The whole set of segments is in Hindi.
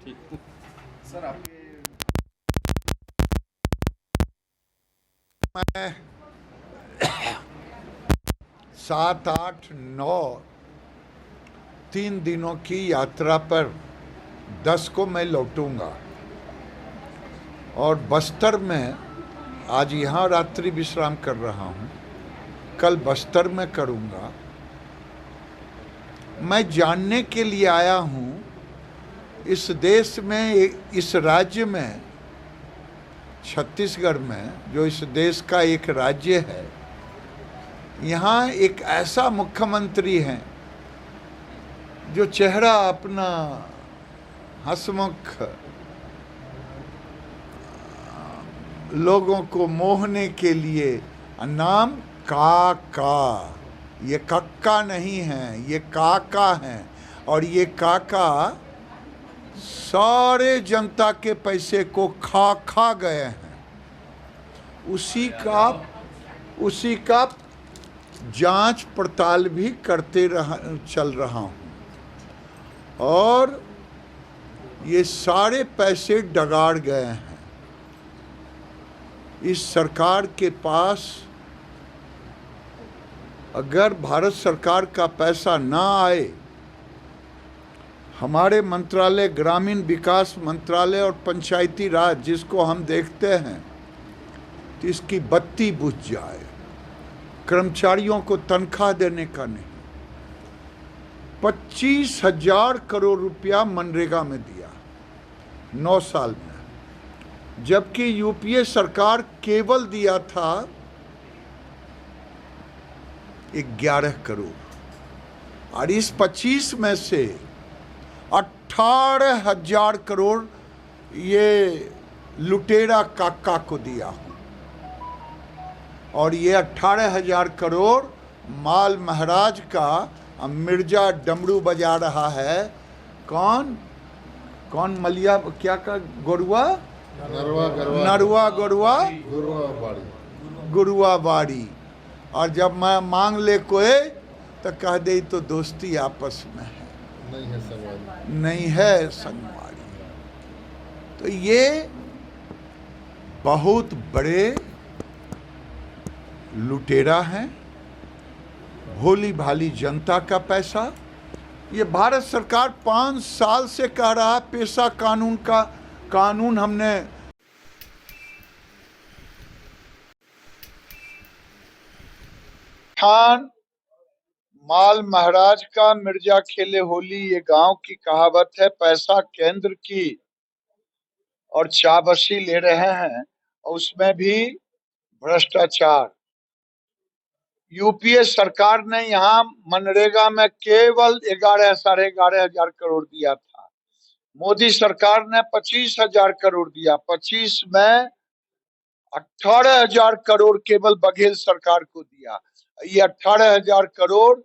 ठीक सर आपके मैं 7, 8, 9 3 दिनों की यात्रा पर 10 को मैं लौटूंगा और बस्तर में आज यहाँ रात्रि विश्राम कर रहा हूँ, कल बस्तर में करूँगा। मैं जानने के लिए आया हूँ इस देश में, इस राज्य में, छत्तीसगढ़ में, जो इस देश का एक राज्य है, यहाँ एक ऐसा मुख्यमंत्री है जो चेहरा अपना हंसमुख लोगों को मोहने के लिए, नाम काका, ये कक्का नहीं है, ये काका है। और ये काका सारे जनता के पैसे को खा गए हैं। उसी का जांच पड़ताल भी चल रहा हूँ। और ये सारे पैसे डगाड़ गए हैं। इस सरकार के पास अगर भारत सरकार का पैसा ना आए, हमारे मंत्रालय, ग्रामीण विकास मंत्रालय और पंचायती राज जिसको हम देखते हैं, तो इसकी बत्ती बुझ जाए। कर्मचारियों को तनख्वाह देने का नहीं। 25,000 करोड़ रुपया मनरेगा में दिया 9 साल में, जबकि यूपीए सरकार केवल दिया था 11 करोड़। और इस 25 में से 18,000 करोड़ ये लुटेरा काका को दिया हूँ। और ये 18,000 करोड़ माल महाराज का मिर्जा डमरू बजा रहा है। कौन मलिया क्या का गोरुआ, नरवा गुरुआ बाड़ी। और जब मैं मांग ले कोई तो कह दे तो दोस्ती आपस में है, नहीं है संगवारी। तो ये बहुत बड़े लुटेरा हैं। भोली भाली जनता का पैसा ये भारत सरकार 5 साल से कह रहा है पेशा कानून हमने खान माल महाराज का मिर्जा खेले होली, ये गांव की कहावत है। पैसा केंद्र की और चाबसी ले रहे हैं, और उसमें भी भ्रष्टाचार। यूपीए सरकार ने यहाँ मनरेगा में केवल 11 साढ़े 11,000 करोड़ दिया था। मोदी सरकार ने 25,000 करोड़ दिया। 25 में 18,000 करोड़ केवल बघेल सरकार को दिया। ये 18,000 करोड़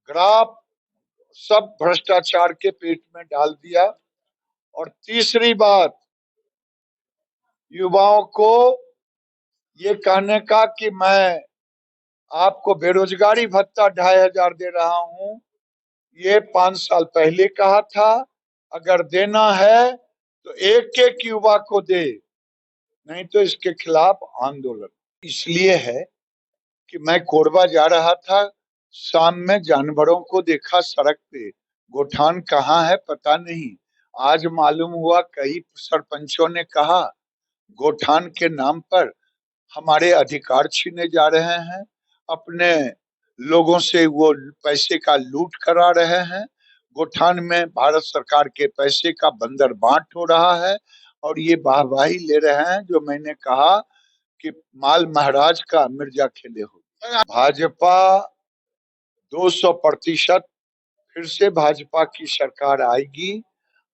ग्राफ सब भ्रष्टाचार के पेट में डाल दिया। और तीसरी बात, युवाओं को ये कहने का कि मैं आपको बेरोजगारी भत्ता 2,500 दे रहा हूं, ये 5 साल पहले कहा था। अगर देना है तो एक युवा को दे, नहीं तो इसके खिलाफ आंदोलन। इसलिए है कि मैं कोरबा जा रहा था, शाम में जानवरों को देखा सड़क पे। गोठान कहाँ है पता नहीं। आज मालूम हुआ कई सरपंचों ने कहा गोठान के नाम पर हमारे अधिकार छीने जा रहे हैं, अपने लोगों से वो पैसे का लूट करा रहे हैं। गोठान में भारत सरकार के पैसे का बंदर बांट हो रहा है। और ये वाहवाही ले रहे हैं जो मैंने कहा कि माल महाराज का मिर्जा खेले हो। भाजपा 200% फिर से भाजपा की सरकार आएगी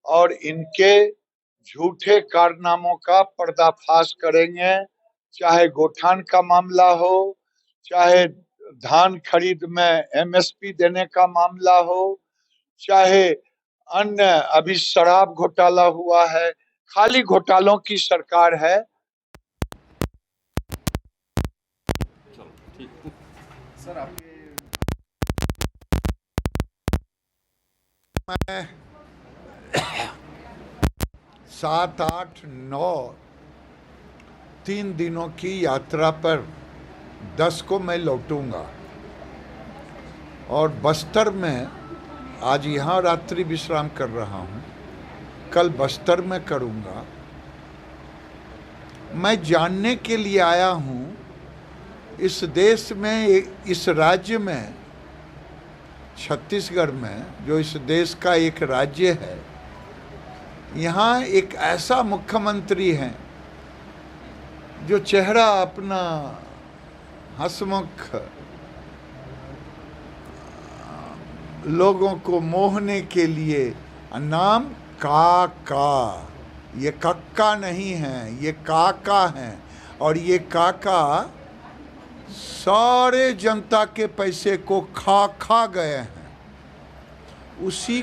और इनके झूठे कारनामों का पर्दाफाश करेंगे। चाहे गोठान का मामला हो, चाहे धान खरीद में एमएसपी देने का मामला हो, चाहे अन्य अभी शराब घोटाला हुआ है। खाली घोटालों की सरकार है। चलो ठीक सर आपके मैं 7, 8, 9 3 दिनों की यात्रा पर 10 को मैं लौटूंगा और बस्तर में आज यहाँ रात्रि विश्राम कर रहा हूँ, कल बस्तर में करूँगा। मैं जानने के लिए आया हूँ इस देश में, इस राज्य में, छत्तीसगढ़ में, जो इस देश का एक राज्य है, यहाँ एक ऐसा मुख्यमंत्री है जो चेहरा अपना हंसमुख लोगों को मोहने के लिए, नाम काका, ये कक्का नहीं है, ये काका है। और ये काका सारे जनता के पैसे को खा गए हैं। उसी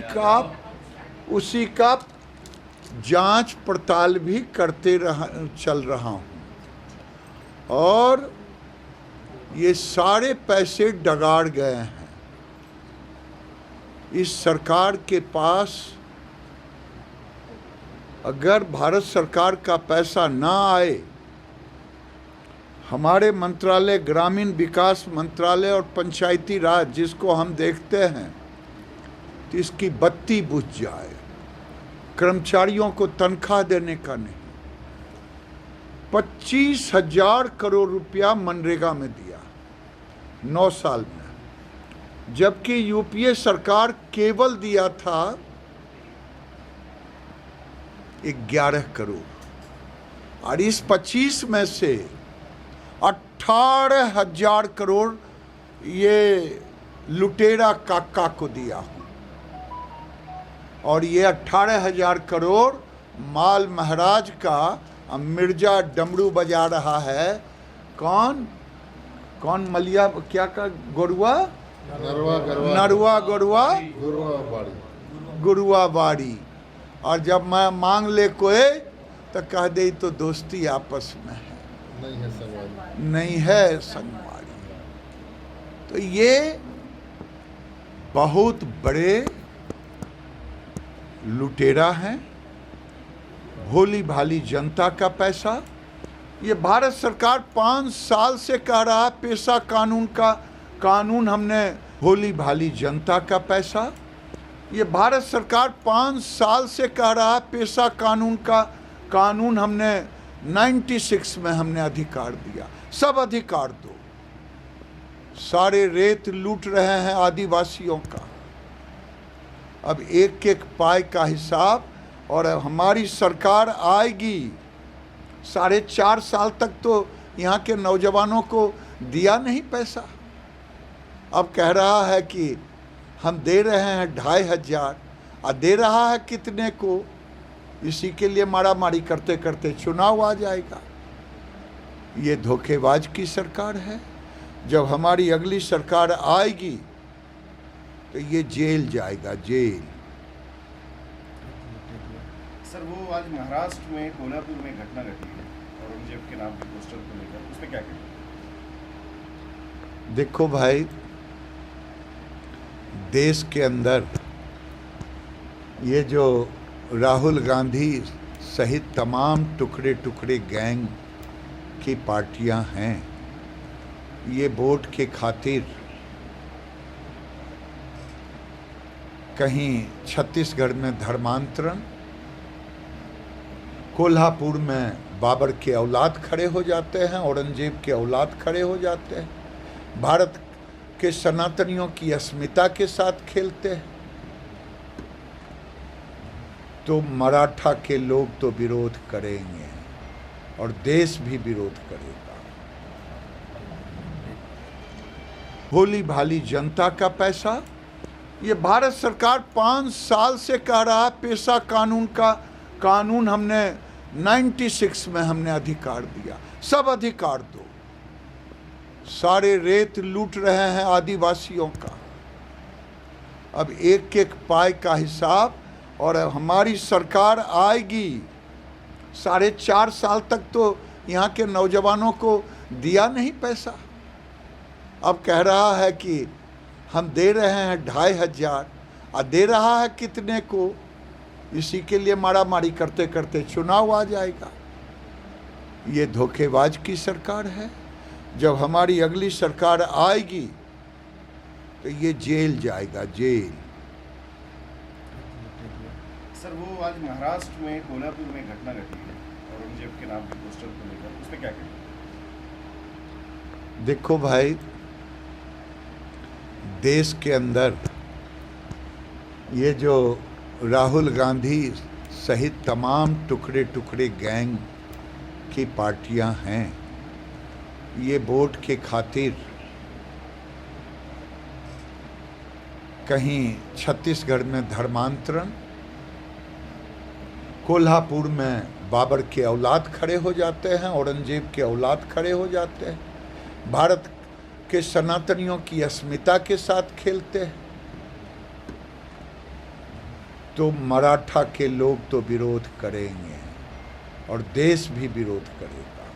का जांच पड़ताल भी करते चल रहा हूँ और ये सारे पैसे डगाड़ गए हैं। इस सरकार के पास अगर भारत सरकार का पैसा ना आए, हमारे मंत्रालय, ग्रामीण विकास मंत्रालय और पंचायती राज जिसको हम देखते हैं, तो इसकी बत्ती बुझ जाए। कर्मचारियों को तनख्वाह देने का नहीं। 25,000 करोड़ रुपया मनरेगा में दिया 9 साल में, जबकि यूपीए सरकार केवल दिया था 11 करोड़। और इस 25 में से 18,000 करोड़ ये लुटेरा काका को दिया हूँ। और ये 18,000 करोड़ माल महाराज का मिर्जा डमरू बजा रहा है। कौन मलिया क्या का गोरुआ, नरवा गुरुआ बाड़ी। और जब मैं मांग ले कोई तो कह दे तो दोस्ती आपस में है, नहीं है संगवारी। तो ये बहुत बड़े लुटेरा हैं। भोली भाली जनता का पैसा। ये भारत सरकार 5 साल से कह रहा है पेशा कानून हमने, भोली भाली जनता का पैसा। ये भारत सरकार 5 साल से कह रहा है पेशा कानून हमने 96 में हमने अधिकार दिया। सब अधिकार दो। सारे रेत लूट रहे हैं आदिवासियों का। अब एक एक पाई का हिसाब। और हमारी सरकार आएगी, 4.5 साल तक तो यहाँ के नौजवानों को दिया नहीं पैसा। अब कह रहा है कि हम दे रहे हैं 2,500 और दे रहा है कितने को। इसी के लिए मारामारी करते करते चुनाव आ जाएगा। ये धोखेबाज की सरकार है। जब हमारी अगली सरकार आएगी तो ये जेल जाएगा, जेल। सर, वो आज महाराष्ट्र में कोल्हापुर में घटना घटी है औरंगजेब के नाम के पोस्टर को लेकर, उसमें क्या कहेंगे? देखो भाई, देश के अंदर ये जो राहुल गांधी सहित तमाम टुकड़े टुकड़े गैंग की पार्टियां हैं, ये वोट के खातिर कहीं छत्तीसगढ़ में धर्मांतरण, कोल्हापुर में बाबर के औलाद खड़े हो जाते हैं, औरंगजेब के औलाद खड़े हो जाते हैं, भारत के सनातनियों की अस्मिता के साथ खेलते हैं। तो मराठा के लोग तो विरोध करेंगे और देश भी विरोध करेगा। भोली भाली जनता का पैसा। ये भारत सरकार 5 साल से कह रहा है पेशा कानून हमने 96 में हमने अधिकार दिया। सब अधिकार दो। सारे रेत लूट रहे हैं आदिवासियों का। अब एक एक पाई का हिसाब। और हमारी सरकार आएगी, 4.5 साल तक तो यहाँ के नौजवानों को दिया नहीं पैसा। अब कह रहा है कि हम दे रहे हैं 2,500 और दे रहा है कितने को। इसी के लिए मारामारी करते करते चुनाव आ जाएगा। ये धोखेबाज की सरकार है। जब हमारी अगली सरकार आएगी तो ये जेल जाएगा, जेल। सर वो आज महाराष्ट्र में कोल्हापुर में घटना घटी है औरंगजेब के नाम के पोस्टर को लेकर, उस पर क्या कहेंगे? देखो भाई, देश के अंदर ये जो राहुल गांधी सहित तमाम टुकड़े टुकड़े गैंग की पार्टियां हैं, ये वोट के खातिर कहीं छत्तीसगढ़ में धर्मांतरण, कोल्हापुर में बाबर के औलाद खड़े हो जाते हैं, औरंगजेब के औलाद खड़े हो जाते हैं, भारत के सनातनियों की अस्मिता के साथ खेलते हैं, तो मराठा के लोग तो विरोध करेंगे और देश भी विरोध करेगा।